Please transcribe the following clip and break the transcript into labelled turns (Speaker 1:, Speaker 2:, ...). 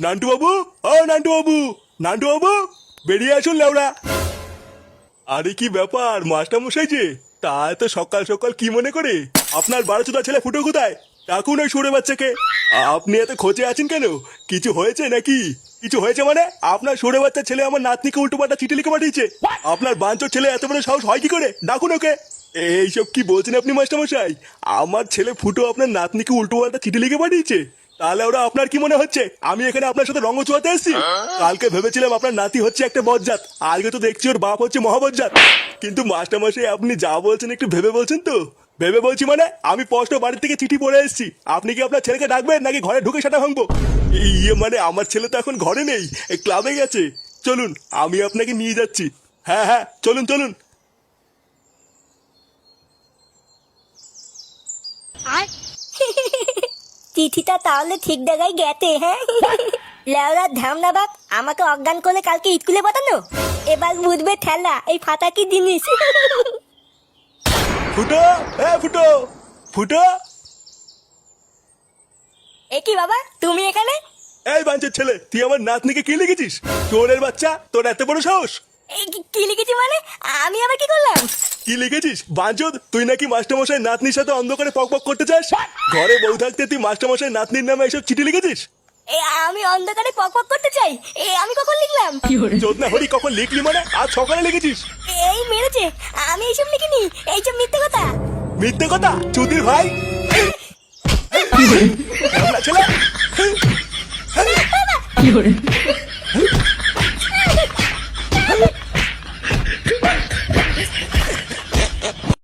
Speaker 1: নান্টু বাবু, ও নান্টু বাবু, নান্টু বাবু, বেরিয়ে আসুন লেওড়া। আরে কি ব্যাপার মাস্টার মশাই যে, তা এত সকাল সকাল কি মনে করে? আপনার বারোচোদা ছেলে ফুটো কোথায়? ডাকুন ওই সরে বাচ্চাকে। আপনি এত খোঁজে আছেন কেন? কিছু হয়েছে নাকি? কিছু হয়েছে মানে? আপনার সরে বাচ্চা ছেলে আমার নাতনিকে উল্টো পাল্টা চিঠি লিখে পাঠিয়েছে। আপনার বাঞ্চোর ছেলে এত বড় সাহস হয় কি করে? ডাকুন ওকে। এইসব কি বলছেন আপনি মাস্টার মশাই? আমার ছেলে ফুটো আপনার নাতনিকে উল্টো পাল্টা চিঠি লিখে পাঠিয়েছে? তাহলে ওরা আপনার কি মনে হচ্ছে আমি এখানে আপনার সাথে রঙ চুয়াতে এসেছি? কালকে ভেবেছিলাম আপনার নাতি হচ্ছে একটা বজ্জাত, আজকে তো দেখছি ওর বাপ হচ্ছে মহাবজ্জাত। কিন্তু মাস্টার মশাই আপনি যা বলছেন একটু ভেবে বলছেন তো? ভেবে বলছি মানে আমি স্পষ্ট বাড়ি থেকে চিঠি পড়ে এসেছি। আপনি কি আপনার ছেলেকে ডাকবেন নাকি ঘরে ঢুকে সেটা ভাঙবো? ইয়ে মানে আমার ছেলে তো এখন ঘরে নেই, ক্লাবে গেছে। চলুন আমি আপনাকে নিয়ে যাচ্ছি। হ্যাঁ হ্যাঁ চলুন চলুন।
Speaker 2: চিঠিটা তাহলে ঠিক জায়গায় গেছে। হ্যাঁ, লেওরা ধামনা বাপ আমাকে অজ্ঞান করে কালকে স্কুলে পাঠানো, এবার বুঝবে ঠেলা এই ফাটা কি জিনিস।
Speaker 1: ফুটো, হ্যাঁ ফুটো, ফুটো।
Speaker 2: এ কি বাবা তুমি এখানে?
Speaker 1: এই বাঞ্চের ছেলে, তুই আমার নাতনিকে কি লিখেছিস? চোরের বাচ্চা, তোর এত বড় সাহস!
Speaker 2: এই কি লিখেছি মানে? আমি আবার কি করলাম?
Speaker 1: কি লিখেছিস বাঞ্চদ? তুই নাকি মাস্টারমশাই নাতনির সাথে অন্ধকারে পক পক করতে চাস? ঘরে বউ থাকতে তুই মাস্টারমশাই নাতনির নামে এইসব চিঠি লিখেছিস?
Speaker 2: আমি অন্ধকারে পক পক করতে চাই? আমি কখন লিখলাম?
Speaker 1: চোদনা হরি, কখন লিখলি মানে? আজ সকালে লিখেছিস?
Speaker 2: এই মেরেছে, আমি এইসব লিখিনি, এইসব মিথ্যে কথা।
Speaker 1: মিথ্যে কথা চুদির ভাই। ছেলে